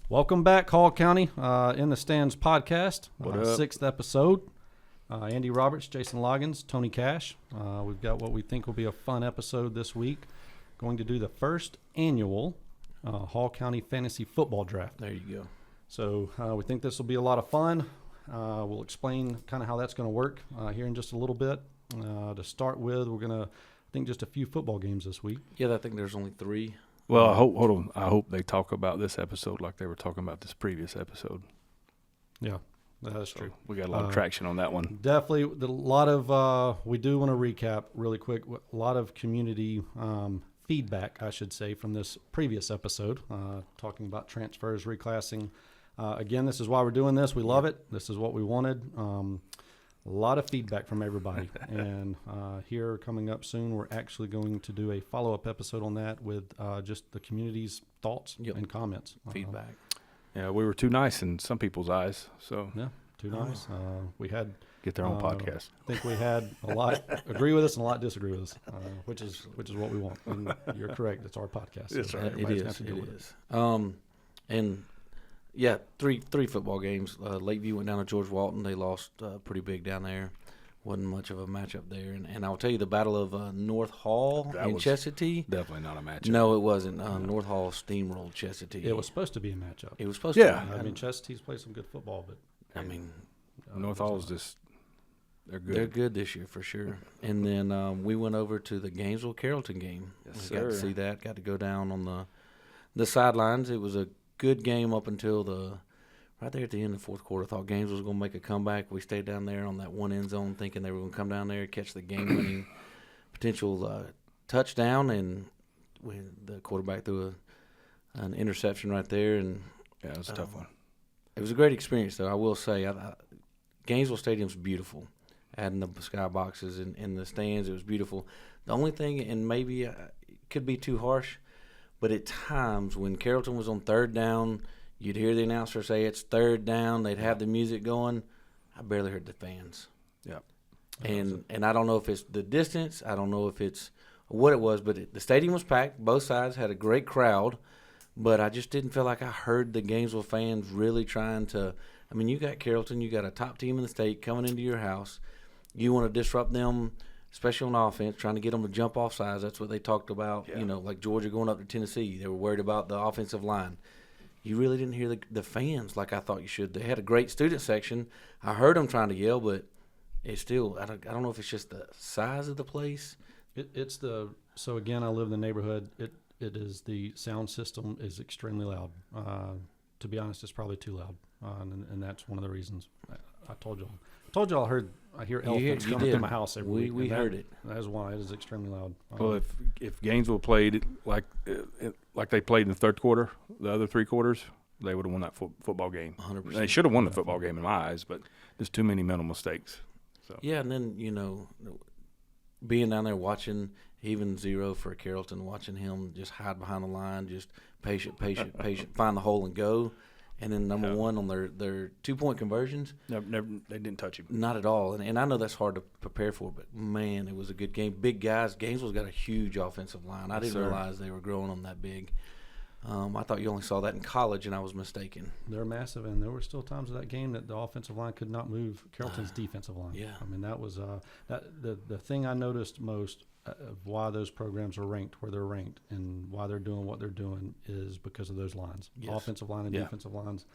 Welcome back, Hall County In the Stands podcast. What up? Sixth episode. Andy Roberts, Jason Loggins, Tony Cash. We've got what we think will be a fun episode this week. Going to do the first annual Hall County Fantasy Football Draft. There you go. So we think this will be a lot of fun. We'll explain kind of how that's going to work here in just a little bit. To start with, we're going to, I think, just a few football games this week. Yeah, I think there's only 3. Well, I hope they talk about this episode like they were talking about this previous episode. Yeah, that's true. We got a lot of traction on that one. Definitely, a lot of we do want to recap really quick. A lot of community feedback, I should say, from this previous episode, talking about transfers, reclassing. Again, this is why we're doing this. We love it. This is what we wanted. A lot of feedback from everybody. And here coming up soon, we're actually going to do a follow-up episode on that with just the community's thoughts and comments. Feedback. Yeah, we were too nice in some people's eyes, so Yeah, too nice. We had get their own podcast. I think we had a lot agree with us and a lot disagree with us, which is what we want. And you're correct. It's our podcast. That's right. Everybody's It gonna is. have to deal It with is. And yeah, three football games. Lakeview went down to George Walton. They lost pretty big down there. Wasn't much of a matchup there. And I'll tell you, the Battle of North Hall That in was Chestatee. Definitely not a matchup. No, it wasn't. North Hall steamrolled Chestatee. It was supposed to be a matchup. It was supposed Yeah. to. I mean, Chestatee's played some good football, but I mean, North Hall's just they're good. they're good this year for sure. And then we went over to the Gainesville-Carrollton game. Yes, We got to sir. see that. Got to go down on the sidelines. It was a good game up until right there at the end of the fourth quarter. I thought Gainesville was going to make a comeback. We stayed down there on that one end zone thinking they were going to come down there, catch the game-winning potential touchdown, and the quarterback threw an interception right there. And Yeah, it was a tough one. it was a great experience, though. I will say, Gainesville Stadium's beautiful. Adding the skyboxes in the stands, it was beautiful. The only thing, and maybe it could be too harsh, but at times when Carrollton was on third down, you'd hear the announcer say it's third down. They'd have the music going. I barely heard the fans. Yeah. And I don't know if it's the distance. I don't know if it's what it was, but the stadium was packed. Both sides had a great crowd, but I just didn't feel like I heard the Gainesville fans really trying to. I mean, you got Carrollton, you got a top team in the state coming into your house. You want to disrupt them, especially on offense, trying to get them to jump off sides. That's what they talked about. Yeah. You know, like Georgia going up to Tennessee. They were worried about the offensive line. You really didn't hear the fans like I thought you should. They had a great student section. I heard them trying to yell, but it's still, I don't know if it's just the size of the place. it's the so again. I live in the neighborhood. It is the sound system is extremely loud. To be honest, it's probably too loud, and that's one of the reasons. I told y'all I hear elephants you coming did. through my house every week. We and heard it. That is why it is extremely loud. Well, if Gainesville played like they played in the third quarter, the other 3 quarters, they would have won that football game. 100%. They should have won the football game in my eyes, but there's too many mental mistakes. So Yeah, and then, being down there watching even zero for Carrollton, watching him just hide behind the line, just patient, find the hole and go. And then number one on their 2-point conversions, never they didn't touch him. not at all. And I know that's hard to prepare for, but, man, it was a good game. Big guys. Gainesville's got a huge offensive line. I Yes, didn't sir. realize they were growing them that big. I thought you only saw that in college, and I was mistaken. They're massive, and there were still times of that game that the offensive line could not move Carrollton's defensive line. Yeah. I mean, that was the thing I noticed most of why those programs are ranked where they're ranked and why they're doing what they're doing is because of those lines. Yes. Offensive line and Yeah. defensive lines.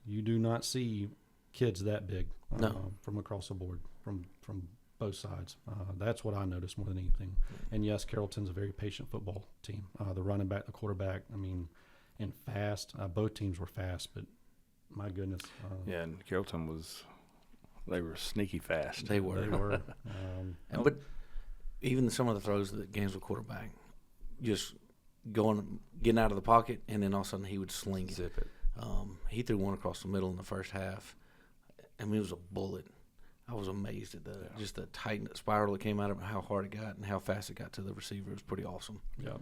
You do not see kids that big No. from across the board, from both sides. That's what I noticed more than anything. And yes, Carrollton's a very patient football team. The running back, the quarterback, I mean, and fast. Both teams were fast, but my goodness. Yeah, and Carrollton they were sneaky fast. They were. They were. But even some of the throws that Gainesville quarterback, just getting out of the pocket, and then all of a sudden he would sling it. Zip it. He threw one across the middle in the first half. I mean, it was a bullet. I was amazed at just the tight spiral that came out of it, how hard it got, and how fast it got to the receiver. It was pretty awesome. Yeah.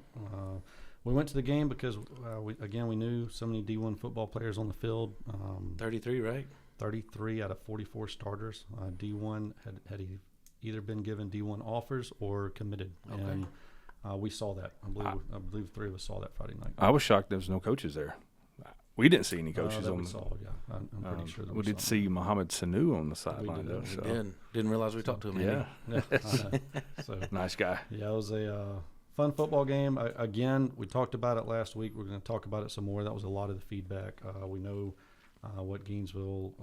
We went to the game because, we knew so many D1 football players on the field. 33, right? 33 out of 44 starters. D1 had either been given D1 offers or committed. Okay. And we saw that. I believe 3 of us saw that Friday night. I was shocked there was no coaches there. We didn't see any coaches that on we the saw, yeah. I'm pretty sure there We was did some. see Mohamed Sanu on the sideline, though. did. So. Didn't realize we talked to him. Yeah, Yeah, I know. So, nice guy. yeah, it was a fun football game. Again, we talked about it last week. We're going to talk about it some more. That was a lot of the feedback. We know what Gainesville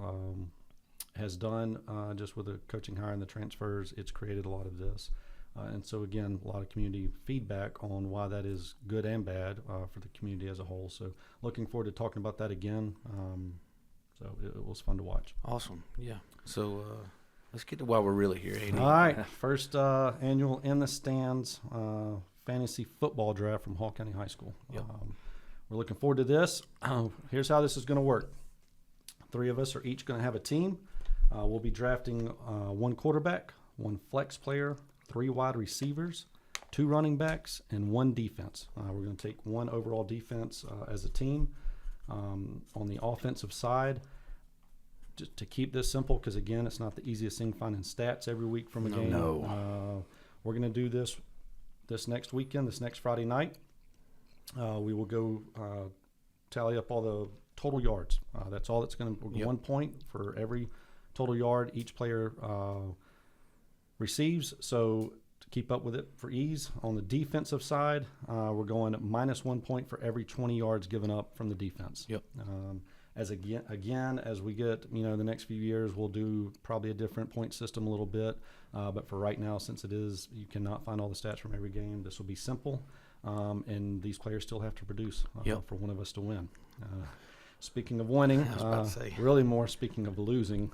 has done just with the coaching hire and the transfers. It's created a lot of this. And so, again, a lot of community feedback on why that is good and bad for the community as a whole. So looking forward to talking about that again. So it was fun to watch. Awesome. Yeah. So let's get to why we're really here. AD. All right, first annual In the Stands fantasy football draft from Hall County High School. Yep. We're looking forward to this. Here's how this is going to work. 3 of us are each going to have a team. We'll be drafting 1 quarterback, 1 flex player, 3 wide receivers, 2 running backs, and 1 defense. We're going to take 1 overall defense as a team. On the offensive side, just to keep this simple, because again, it's not the easiest thing finding stats every week from a game. No. We're going to do this next weekend, this next Friday night. We will go tally up all the total yards. That's all that's going to 1 point for every total yard each player receives. So to keep up with it for ease, on the defensive side, we're going -1 point for every 20 yards given up from the defense. Yep. As again, as we get, the next few years, we'll do probably a different point system a little bit. But for right now, since you cannot find all the stats from every game, this will be simple. And these players still have to produce for one of us to win. Speaking of winning, I was about to say. really more speaking of losing,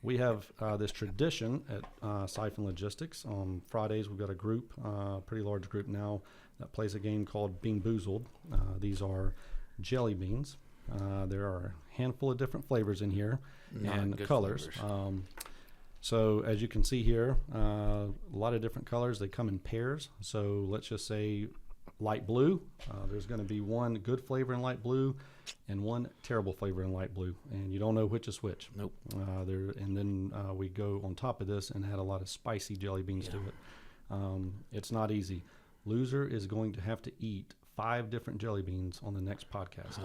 we have this tradition at Siphon Logistics. On Fridays, we've got a group, a pretty large group now, that plays a game called Bean Boozled. These are jelly beans. There are a handful of different flavors in here and good colors. flavors. So as you can see here, a lot of different colors. They come in pairs. So let's just say light blue. There's going to be 1 good flavor in light blue and 1 terrible flavor in light blue, and you don't know which is which. Nope. And then we go on top of this and add a lot of spicy jelly beans to it. It's not easy. Loser is going to have to eat 5 different jelly beans on the next podcast.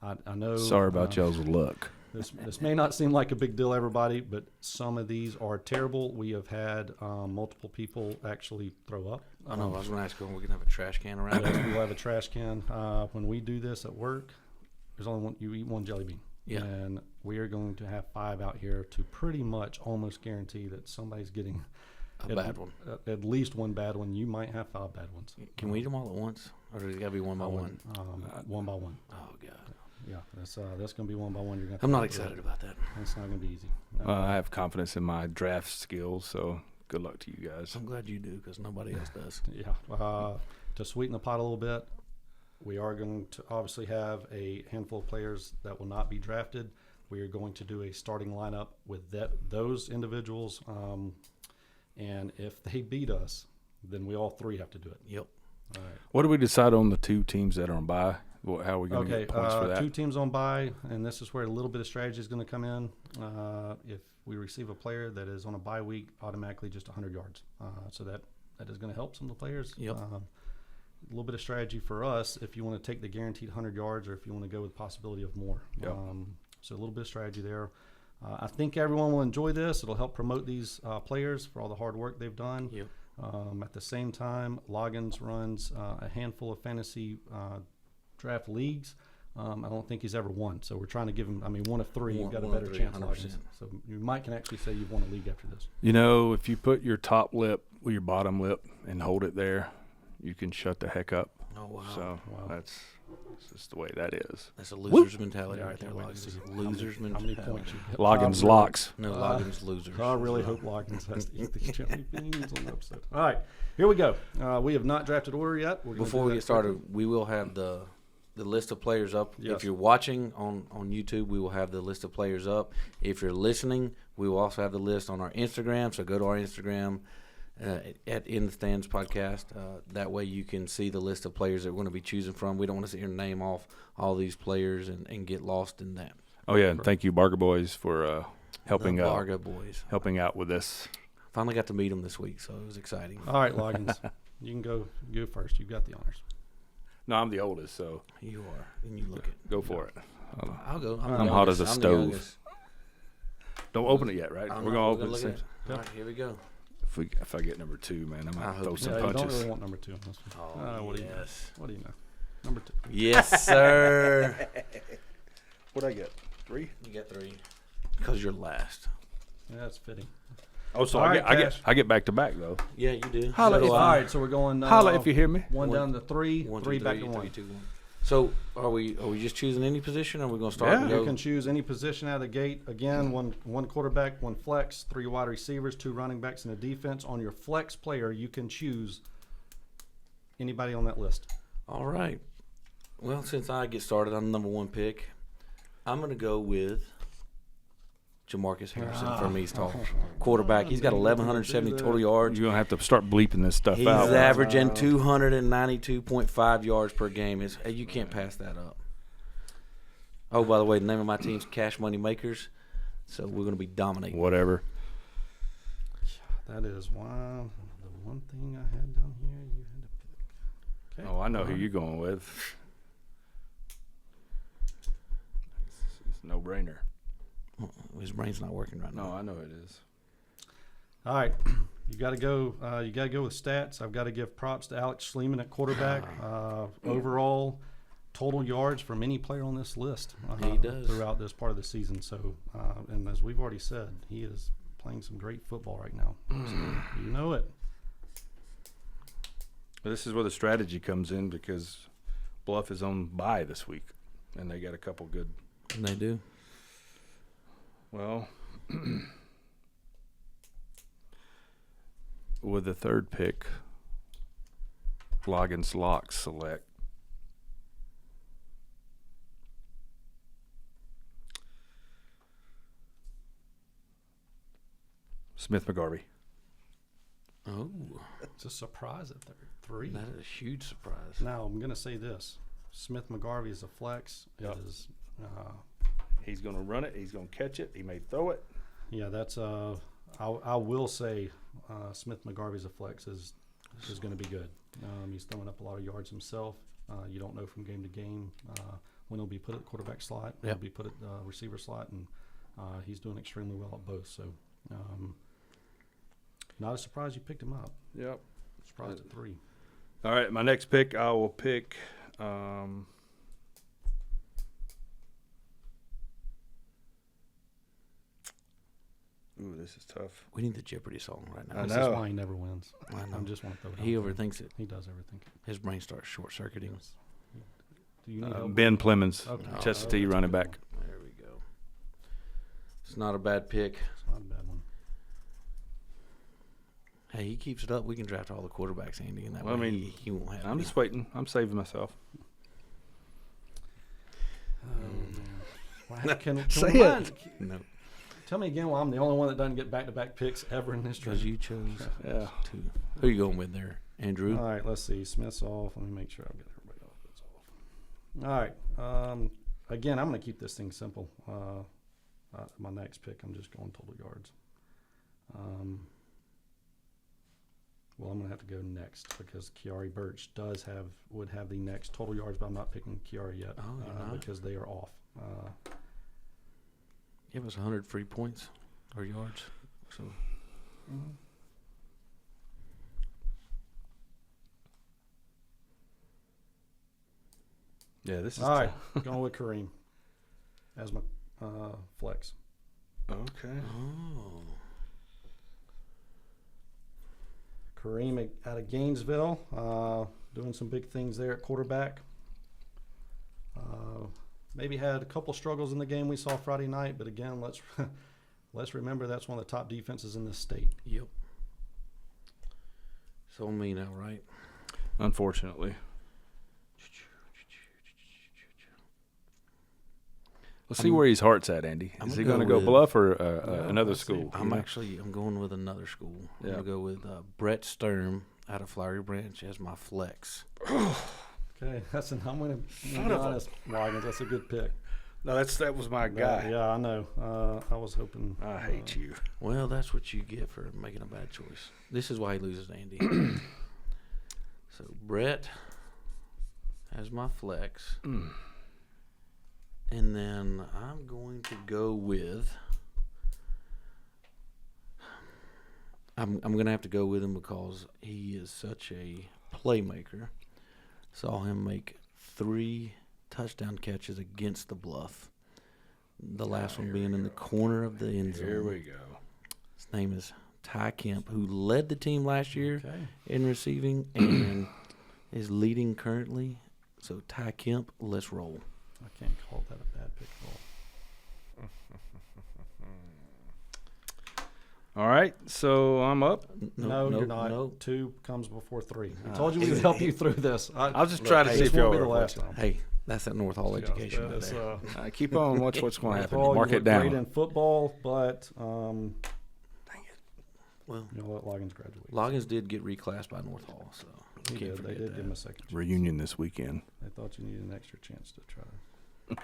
I know. Sorry about y'all's luck. This may not seem like a big deal, everybody, but some of these are terrible. We have had multiple people actually throw up. I know. I was going to ask you, we're going to have a trash can around Yes, here. we'll have a trash can. When we do this at work, there's only one. You eat 1 jelly bean. Yeah. And we are going to have 5 out here to pretty much almost guarantee that somebody's getting A bad one. At least 1 bad one. You might have 5 bad ones. Can we eat them all at once? Or does it got to be one by one? 1 by 1. Oh, God. Yeah, that's going to be 1 by 1. You're gonna. I'm not excited about that. It's not going to be easy. I have confidence in my draft skills, so good luck to you guys. I'm glad you do because nobody else does. Yeah. To sweeten the pot a little bit, we are going to obviously have a handful of players that will not be drafted. We are going to do a starting lineup with those individuals, and if they beat us, then we all 3 have to do it. Yep. All right. What do we decide on the 2 teams that are on bye? How are we going to Okay, get points for that? 2 teams on bye, and this is where a little bit of strategy is going to come in. If we receive a player that is on a bye week, automatically just 100 yards. So that is going to help some of the players. Yep. A little bit of strategy for us if you want to take the guaranteed 100 yards or if you want to go with the possibility of more. Yep. So a little bit of strategy there. I think everyone will enjoy this. It'll help promote these players for all the hard work they've done. Yep. At the same time, Loggins runs a handful of fantasy draft leagues. I don't think he's ever won, so we're trying to give him. 1 of 3, you've got a one of better 3, chance. 100%. Loggins. So you can actually say you've won a league after this. If you put your top lip with your bottom lip and hold it there, you can shut the heck up. Oh, wow. So Wow. that's just the way that is. That's a loser's mentality Yeah, I right there, can't wait to see Loggins. how Loser's many mentality. points you get. Loggins I locks. No, Loggins losers. I really hope Loggins has to eat these jelly beans on the upset. All right, here we go. We have not drafted order yet. We're gonna Before do we that get started, quickly. we will have the list of players up. Yes. If you're watching on YouTube, we will have the list of players up. If you're listening, we will also have the list on our Instagram. So go to our Instagram at In the Stands Podcast. That way you can see the list of players that we're going to be choosing from. We don't want to sit here and name off all these players and get lost in that. Oh yeah, and thank you, Barger Boys, for helping The out. Varga boys. Helping out with this. Finally got to meet them this week, so it was exciting. All right, Loggins, you can go first. You've got the honors. No, I'm the oldest, so You are. And you look it. go for it. I'll go. I'm hot as a I'm the stove. youngest. Don't open it yet, right? I'm We're not- gonna open look it. at it. All right, here we go. If I get number 2, man, I I might hope throw so. some Yeah, you don't punches. really want number 2 on this one. Oh, What do you know? yes. What do you know? Number 2. Yes, sir. What'd I get? 3? You got 3. Because you're last. Yeah, that's fitting. Oh, so All I right, get Cash. I get back to back though. Yeah, you do. Holla So if do All I. right, so we're going. Holla if you hear me. One One- down to 3, 1, 2, 3 back 3, to 1. 3, 2, 1. So are we just choosing any position, or are we gonna start? Yeah. and You go? can choose any position out of the gate. Again, one quarterback, 1 flex, 3 wide receivers, 2 running backs, and a defense. On your flex player, you can choose anybody on that list. All right. Well, since I get started, I'm the number 1 pick. I'm gonna go with Jamarcus Harrison from East Hall, quarterback. He's got 1,170 total yards. You're gonna have to start bleeping this stuff He's out. averaging 292.5 yards per game. You can't pass that up. Oh, by the way, the name of my team's Cash Money Makers, so we're going to be dominating. Whatever. That is why the one thing I had down here you had to pick. Okay. Oh, I know who you're going with. It's a no-brainer. His brain's not working right No, now. I know it is. All right, you got to go. You got to go with stats. I've got to give props to Alex Schleeman at quarterback. Overall, total yards from any player on this list. He does. Throughout this part of the season. So, and as we've already said, he is playing some great football right now. So, you know it. But this is where the strategy comes in because Bluff is on bye this week, and they got a couple good. And they do. Well, with the 3rd pick, Loggins Locks select. Smith McGarvey. Oh, It's a surprise at 3. that is a huge surprise. Now I'm going to say this: Smith McGarvey is a flex. Yep. It is. He's going to run it. He's going to catch it. He may throw it. Yeah, that's. I will say, Smith McGarvey's a flex is going to be good. He's throwing up a lot of yards himself. You don't know from game to game when he'll be put at the quarterback slot, when Yep. he'll be put at the receiver slot, and he's doing extremely well at both. So, not a surprise you picked him up. Yep. Surprised at 3. All right, my next pick, I will pick. Ooh, this is tough. We need the Jeopardy song right now. I This know. is why he never wins. I know. I just want to throw it He out there. overthinks it. He does everything. His brain starts short-circuiting. Do you need help? Ben Clemens, Okay. Chester Oh, T, that's a running good back. There we go. It's not a bad pick. It's not a bad one. Hey, he keeps it up. We can draft all the quarterbacks, Andy, and that Well, I way mean, he won't have. I'm me. just waiting. I'm saving myself. Can Say we it. mind- No, Tell me again why I'm the only one that doesn't get back-to-back picks ever in history. because you chose Yeah. to. Who you going with there, Andrew? All right, let's see. Smith's off. Let me make sure I've got everybody off that's off. All right. Again, I'm going to keep this thing simple. My next pick, I'm just going total yards. Well, I'm going to have to go next because Kiari Birch would have the next total yards, but I'm not picking Kiari yet Oh, you're not? because they are off. Give us 100 free points or yards. So Yeah, this is All right, going with Kareem as my flex. Okay. oh, Kareem out of Gainesville, doing some big things there at quarterback. Maybe had a couple struggles in the game we saw Friday night, but again, let's remember that's one of the top defenses in this state. yep. It's on me now, right? Unfortunately. Let's see where his heart's at, Andy. I'm Is he gonna going to go go with- Bluff or another let's see. school? I'm going with another school. I'm Yeah. gonna go with Brett Sturm out of Flowery Branch as my flex. Okay, I'm going to be of a- honest, Wagons. That's a good pick. No, that was my guy. Yeah, I know. I was hoping. I hate you. Well, that's what you get for making a bad choice. This is why he loses to Andy. So Brett as my flex. Mm. And then I'm going to go with. I'm going to have to go with him because he is such a playmaker. Saw him make 3 touchdown catches against the Bluff. The last one being in the corner of the end zone. Here we go. His name is Ty Kemp, who led the team last year Okay. in receiving and is leading currently. So Ty Kemp, let's roll. I can't call that a bad pick at all. All right, so I'm up. No, you're not. No. 2 comes before 3. I told you we would help you through this. I was just trying to hey, see this if y'all won't be the were last time. Hey, that's that North Hall education right It's, there. Keep on. Watch what's going to happen. Paul, Mark you it look great down. in football, but Dang it. Well, you know what? Loggins graduated. Loggins did get reclassed by North Hall, so He can't did. They forget did that. give him a second chance. Reunion this weekend. They thought you needed an extra chance to try to.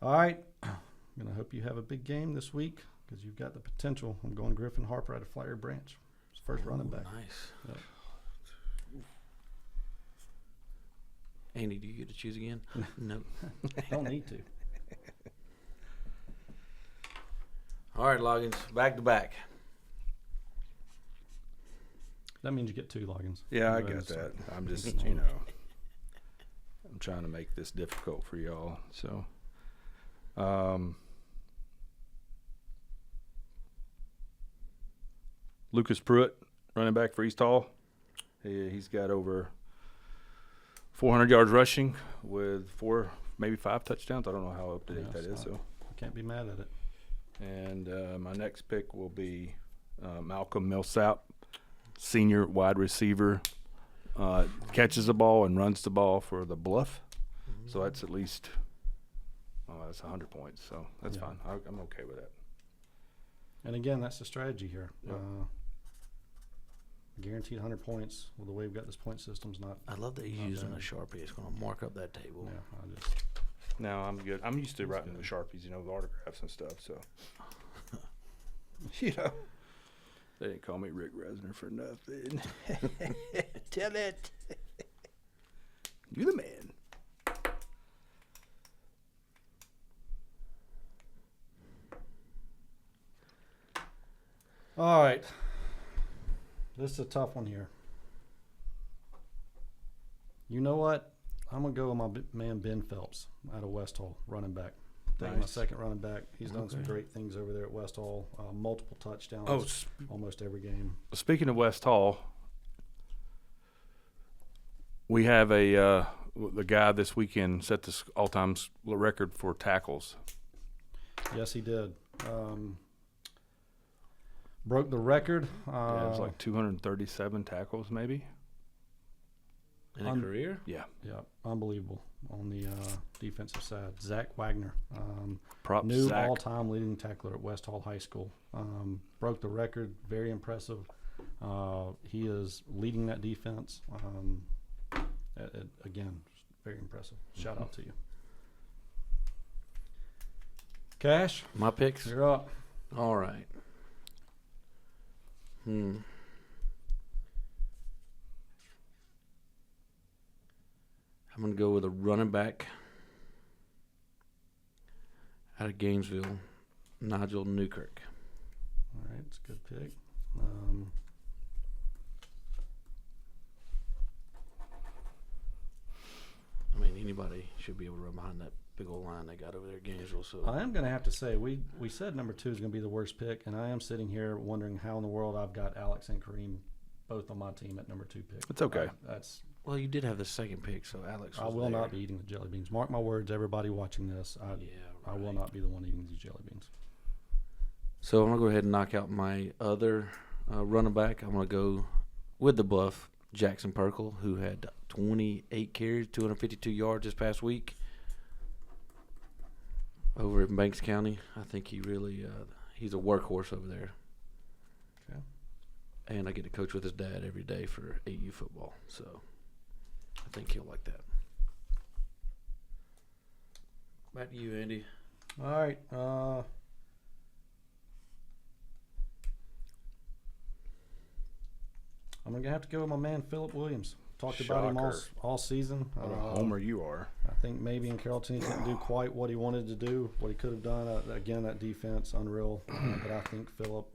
All right. I'm going to hope you have a big game this week because you've got the potential. I'm going Griffin Harper out of Flyer Branch. His first running back. Nice. Yep. Andy, do you get to choose again? No. Don't need to. All right, Loggins, back to back. That means you get 2 logins. Yeah, I Go ahead, get that. so. I'm just, I'm trying to make this difficult for y'all. So, Lucas Pruitt, running back for East Hall. He's got over 400 yards rushing with 4, maybe 5 touchdowns. I don't know how up to date Yeah, that is. so- So, I can't be mad at it. and my next pick will be Malcolm Millsap, senior wide receiver. Catches the ball and runs the ball for the Bluff. So that's at least, that's 100 points. So that's Yeah. fine. I'm okay with that. And again, that's the strategy here. Yep. Guaranteed 100 points. Well, the way we've got this point system's not. I love that he's Not using bad. a Sharpie. It's going to mark up that table. Yeah, I just. No, I'm good. I'm used to That's writing good. the Sharpies, the autographs and stuff. So, they didn't call me Rick Resner for nothing. Tell it. You the man. All right. This is a tough one here. You know what? I'm going to go with my man Ben Phelps out of West Hall, running back. Taking my Nice. second running back. He's done some Okay. great things over there at West Hall. Multiple touchdowns Oh, almost every game. speaking of West Hall, we have the guy this weekend set the all-time record for tackles. Yes, he did. Broke the record. Yeah, it was like 237 tackles, maybe. In a Un- career? Yeah, Yeah, unbelievable on the defensive side. Zach Wagner, props new Zach. all-time leading tackler at West Hall High School. Broke the record. Very impressive. He is leading that defense. Again, very impressive. Shout out to you. Cash, My picks? you're up. All right. I'm going to go with a running back out of Gainesville, Nigel Newkirk. All right, it's a good pick. I mean, anybody should be able to run behind that big old line they got over there at Gainesville. So I am going to have to say we said number 2 is going to be the worst pick, and I am sitting here wondering how in the world I've got Alex and Kareem both on my team at number 2 pick. It's okay. That's well, you did have the second pick, so Alex. I was will there. not be eating the jelly beans. Mark my words, everybody watching this. I will not be the one eating these jelly beans. So I'm gonna go ahead and knock out my other running back. I'm gonna go with the Bluff, Jackson Perkle, who had 28 carries, 252 yards this past week over in Banks County. I think he really he's a workhorse over there. Okay. And I get to coach with his dad every day for AU football, so I think he'll like that. Back to you, Andy. All right. I'm gonna have to go with my man Philip Williams. Talked about him Shocker. all season. What a homer you are. I think maybe in Carrollton he didn't do quite what he wanted to do, what he could have done. Again, that defense unreal. But I think Philip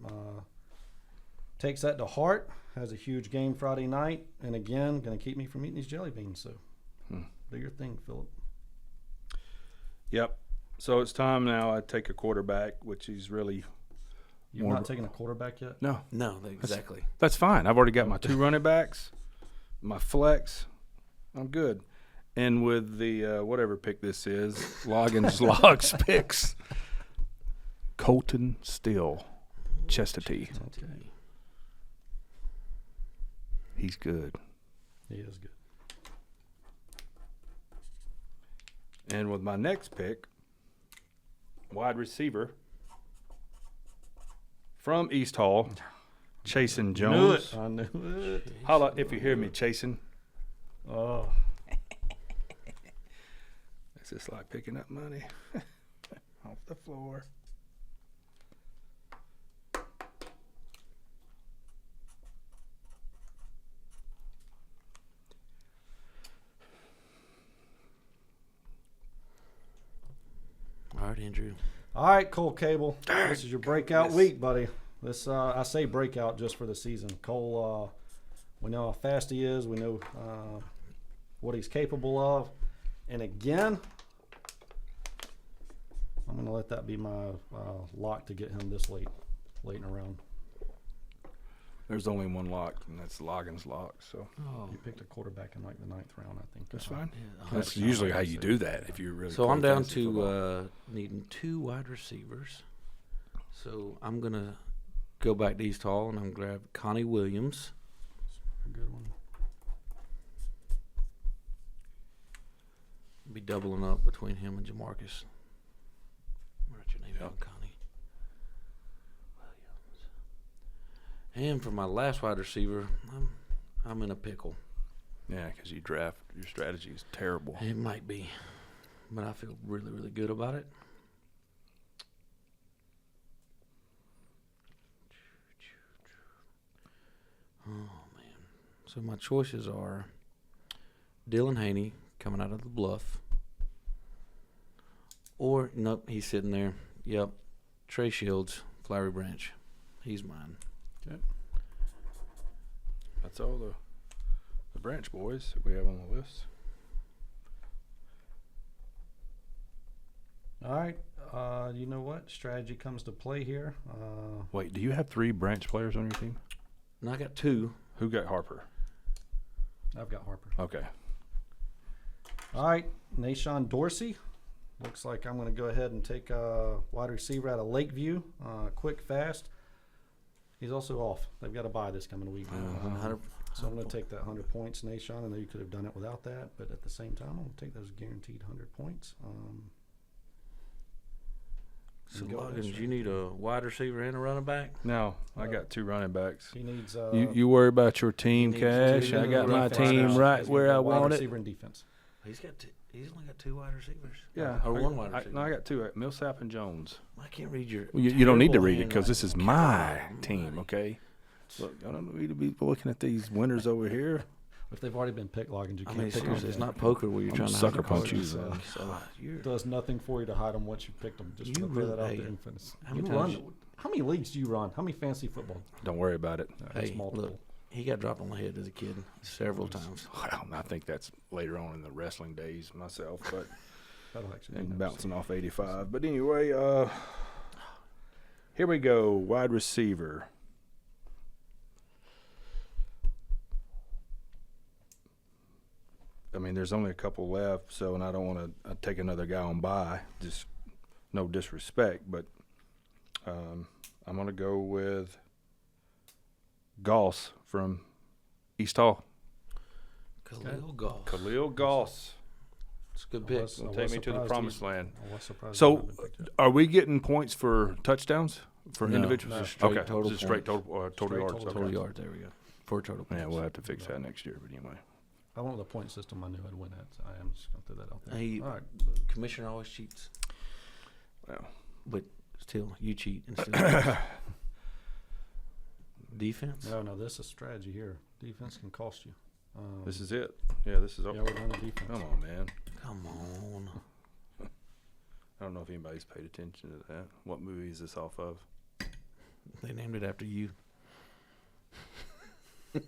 takes that to heart. Has a huge game Friday night, and again, gonna keep me from eating these jelly beans. So do your thing, Philip. Yep. So it's time now. I take a quarterback, which he's really You've More- not taken a quarterback yet. no. No, exactly. That's fine. I've already got my 2 running backs, my flex. I'm good. And with the whatever pick this is, Loggins Logs picks, Colton Still, Chestatee. Okay. He's good. He is good. And with my next pick, wide receiver from East Hall, Chasen Jones. I knew it. Holla if you hear me, Chasen. Oh, It's just like picking up money off the floor. All right, Andrew. all right, Cole Cable. This is your breakout week, buddy. This I say breakout just for the season. Cole, we know how fast he is. We know what he's capable of. And again, I'm going to let that be my lock to get him this late in the round. There's only one lock, and that's Loggins lock. So Oh, You picked a quarterback in like the 9th round, I think. that's fine. yeah, That's sounds usually like how I you said. do that if you really. So I'm play down fantasy football. to needing 2 wide receivers. So I'm gonna go back to East Hall and I'm gonna grab Connie Williams. A good one. Be doubling up between him and Jamarcus. Write your name down, Connie Williams. And for my last wide receiver, I'm in a pickle. Yeah, because your strategy is terrible. It might be, but I feel really, really good about it. Oh man! So my choices are Dylan Haney coming out of the Bluff, or nope, he's sitting there. Yep, Trey Shields, Flowery Branch. He's mine. That's all the branch boys that we have on the list. All right. You know what? Strategy comes to play here. Wait, do you have 3 branch players on your team? And I got 2. Who got Harper? I've got Harper. Okay. All right, Nashawn Dorsey. Looks like I'm going to go ahead and take a wide receiver out of Lakeview, quick, fast. He's also off. They've got a bye this coming week. So I'm going to take that 100 points, Nashawn. I know you could have done it without that, but at the same time, I'm going to take those guaranteed 100 points. So Go ahead, Loggins, Sean. you need a wide receiver and a running back. No, I got 2 running backs. He needs. You worry about your team, needs Cash. two I got my defense team now. right He's where got I a wide want it. receiver and defense. He's only got 2 wide receivers. Yeah, or one wide I receiver. got 2. Millsap and Jones. I can't read your. Well, you don't need to terrible read it because this is handwriting. my God team, almighty. okay? Look, I don't need to be looking at these winners over here. If they've already been picked, Loggins, you I can't mean, pick them. seriously, it's not poker where you're I'm trying to sucker hide your punch you, cards. though. So, you're, It does nothing for you to hide them once you picked them. Just You to throw that out really- there and finish. how You many run. times- How many leagues do you run? How many fantasy football? Don't worry about it. It's hey, multiple. look, he got dropped on the head as a kid several times. Well, I think that's later on in the wrestling days myself, but That'll actually be and nice. bouncing off 85. But anyway, here we go. Wide receiver. I mean, there's only a couple left, so and I don't want to take another guy on by. Just no disrespect, but I'm going to go with Goss from East Hall. Khalil Goff. Khalil Goss. It's a good I pick. was- Will I take was me to the surprised promised he- land. I was surprised So, he hadn't been picked up. Are we getting points for touchdowns for No, individuals? just straight Okay, total just straight points. total Straight yards. total Okay. Total yards. There we go. For total points. Yeah, we'll have to fix that next year. But anyway, I went with a point system I knew I'd win at. So I am just going to throw that out there. Hey, All right. Commissioner always cheats, well, but still, you cheat instead of defense. No, this is strategy here. Defense can cost you. This is it. Yeah, this is. Yeah, we're running defense. Come on, man. Come on. I don't know if anybody's paid attention to that. What movie is this off of? They named it after you.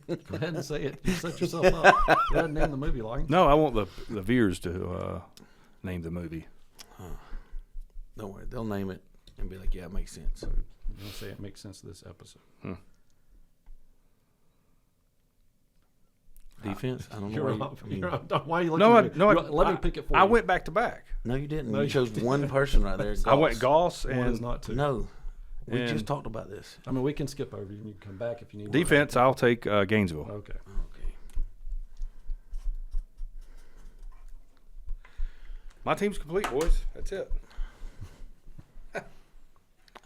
Go ahead and say it. You set yourself up. Go ahead and name the movie, Loggins. No, I want the viewers to name the movie. Don't worry. They'll name it and be like, yeah, it makes sense. So you're going to say it makes sense to this episode. Defense? I don't know. You're Why up. you, I mean, You're up. Why are you looking No, at me? no. Let me pick it for I you. went back to back. no, you didn't. No, you you chose one person right there. I went Goss One is and not two. No. We And- just talked about this. I mean, we can skip over you and you can come back if you need. defense. I'll take Gainesville. Okay. Okay. My team's complete, boys. That's it.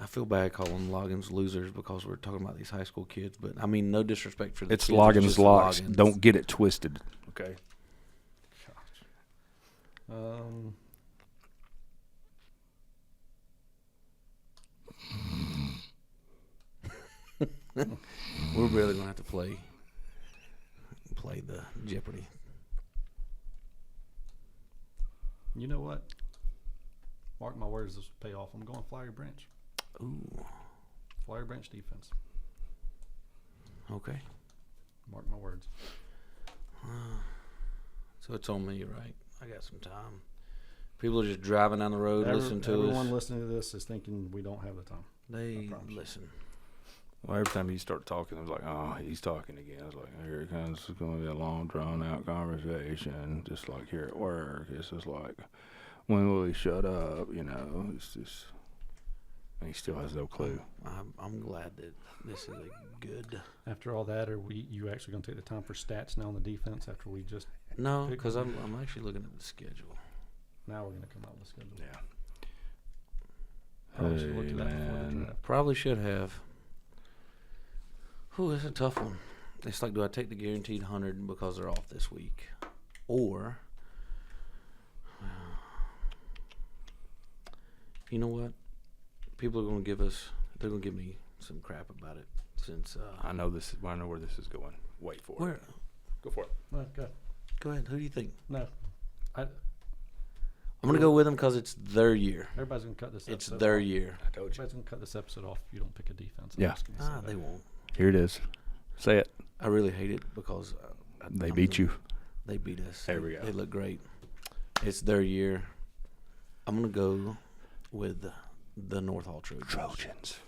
I feel bad calling Loggins losers because we're talking about these high school kids, but I mean, no disrespect for the It's kids. Loggins just locks. Loggins. Don't get it twisted. Okay. We're really gonna have to play the Jeopardy. You know what? Mark my words, this will pay off. I'm going Flyer Branch. Ooh. Flyer Branch defense. Okay. Mark my words. So it's on me, right? I got some time. People are just driving down the road, listening to everyone us. listening to this is thinking we don't have the time. They I promise you. listen. Well, every time you start talking, I was like, oh, he's talking again. I was like, here it comes. It's going to be a long, drawn-out conversation, just like here at work. It's just like, when will he shut up? You know, it's just, and he still has no clue. I'm glad that this is a good. After all that, are you actually going to take the time for stats now on the defense after we just No, because I'm actually looking at the schedule. now we're going to come out with a schedule? Yeah. Probably should have looked at that before the man. draft. Probably should have. Whew, that's a tough one. It's like, do I take the guaranteed 100 because they're off this week? Or, you know what? People are going to they're going to give me some crap about it since. I know this. I know where this is going. Wait for Where? it. Go for it. No, go. Go ahead. Who do you think? No. I'm going to go with them because it's their year. Everybody's going to cut this episode It's their off. year. I told you. Everybody's going to cut this episode off if you don't pick a defense. I'm Yeah. just gonna say that. They won't. Here it is. Say it. I really hate it because They beat you. They beat us. There we go. They look great. It's their year. I'm going to go with the North Hall Trojans.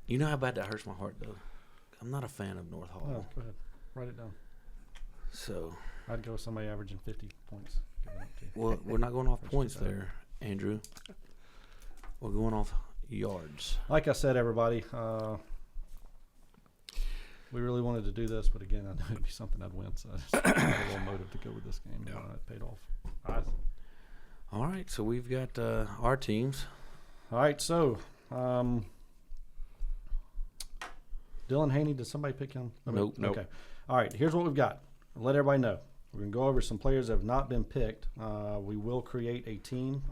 You know how bad that hurts my heart, though? I'm not a fan of North Hall. Oh, go ahead. Write it down. So, I'd go with somebody averaging 50 points. Give it up to you. well, we're not going off First points two. there, Andrew. We're going off yards. Like I said, everybody, we really wanted to do this, but again, I knew it'd be something I'd win, so I just had a little motive to go with this game. Yeah. It paid off. All right, so we've got our teams. All right, so Dylan Haney, did somebody pick him? Nope. Okay. All right, here's what we've got. I'll let everybody know. We're going to go over some players that have not been picked. We will create a team.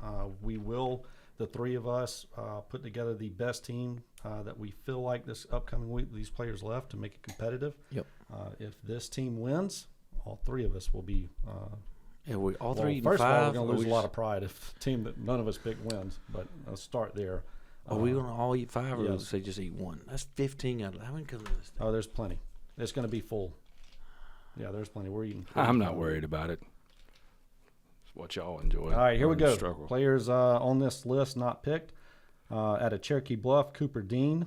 We will, the three of us, put together the best team that we feel like this upcoming week, these players left to make it competitive. Yep. If this team wins, all three of us will be Yeah, we all well, three eating first five. of all, we're going or to lose we a lot just- of pride if the team that none of us pick wins. But let's start there. Are we going to all eat five, or yes. say just eat one? That's 15 out of how many comes in this thing? Oh, there's plenty. It's going to be full. Yeah, there's plenty. We're eating. I'm not worried about it. It's what y'all enjoy. All right, here we go. Struggle. Players on this list not picked. At a Cherokee Bluff, Cooper Dean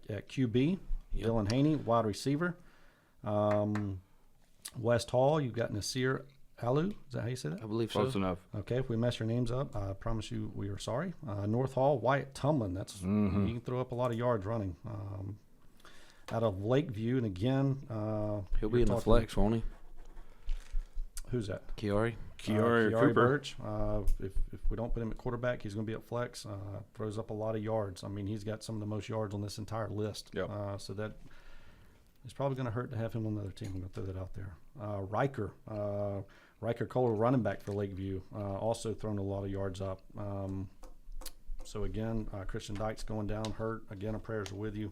at QB. Yep. Dylan Haney, wide receiver. West Hall, you've got Nasir Alu. Is that how you say that? I believe Close so. enough. Okay, if we mess your names up, I promise you we are sorry. North Hall, Wyatt Tumlin. That's he can throw up a lot of yards running. Out of Lakeview, and again, He'll be you're in the talking- flex, won't he? Who's that? Kiari? Kiari or Cooper. Birch. If we don't put him at quarterback, he's going to be at flex. Throws up a lot of yards. I mean, he's got some of the most yards on this entire list. Yep. So that it's probably going to hurt to have him on the other team. I'm going to throw that out there. Riker Kohler, running back for Lakeview, also thrown a lot of yards up. So again, Christian Dykes going down hurt. Again, our prayers are with you,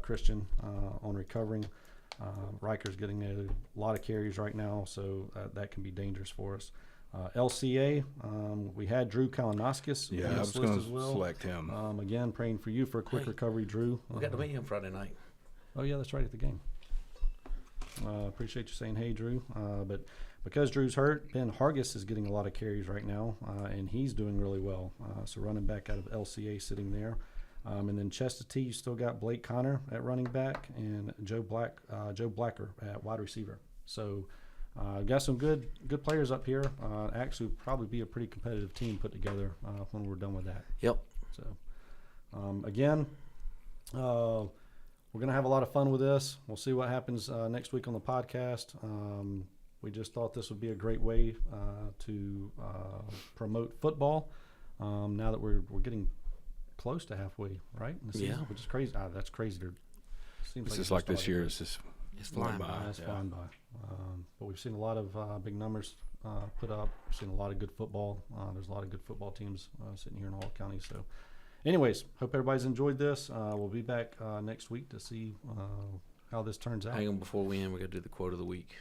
Christian, on recovering. Riker's getting a lot of carries right now, so that can be dangerous for us. LCA, we had Drew Kalanoskis Yeah, on I this was list going as well. to select him. Again, praying for you for a quick Hey, recovery, Drew. We got to meet him Friday night. Oh, yeah, that's right, at the game. Appreciate you saying hey, Drew. But because Drew's hurt, Ben Hargis is getting a lot of carries right now, and he's doing really well. So running back out of LCA sitting there. And then Chestatee, you still got Blake Connor at running back and Joe Blacker at wide receiver. So got some good players up here. Actually, probably be a pretty competitive team put together when we're done with that. Yep. So again, we're going to have a lot of fun with this. We'll see what happens next week on the podcast. We just thought this would be a great way to promote football now that we're getting close to halfway, right? In the season, Yeah. which is crazy. That's crazy. Seems It's like just it like this started. year. It's just It's flying flying by. It's yeah. flying by. But we've seen a lot of big numbers put up. We've seen a lot of good football. There's a lot of good football teams sitting here in Hall County. So, anyways, hope everybody's enjoyed this. We'll be back next week to see how this turns out. Hang on, before we end, we got to do the quote of the week.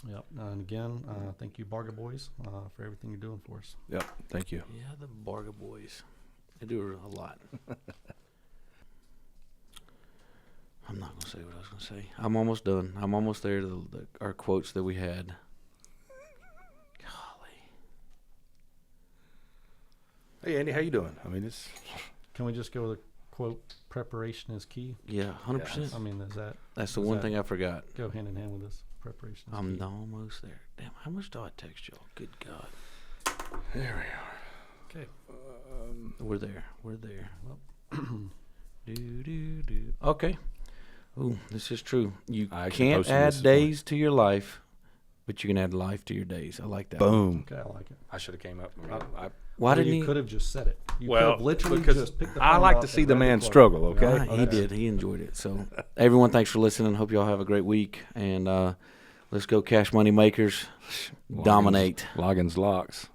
Yep. And again, thank you, Barga Boys, for everything you're doing for us. Yep. Thank you. Yeah, the Barga boys. They do a lot. I'm not going to say what I was going to say. I'm almost done. I'm almost there to our quotes that we had. Golly. Hey, Andy, how you doing? I mean, it's Can we just go with a quote? Preparation is key. Yeah, 100%. I mean, does that That's the is one that- thing I forgot. go hand in hand with this? Preparation is I'm key. almost there. Damn, how much do I text y'all? Good God. there we are. Okay. We're there. We're there. Do. Okay. Ooh, this is true. You I actually can't posted add this this morning. days to your life, but you can add life to your days. I like that. Boom. Okay, I like it. I should have came up. Why Or didn't you he? could have just said it. You could Well, have literally because just picked the I phone like up to see and the read man quote. struggle, okay? Right, He okay. did. He enjoyed it. So, everyone, thanks for listening. Hope y'all have a great week. And let's go, Cash Money Makers. Dominate. Loggins locks.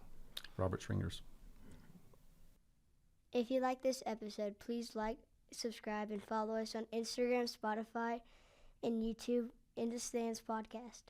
Robert Stringers. If you like this episode, please like, subscribe, and follow us on Instagram, Spotify, and YouTube, In the Stands Podcast.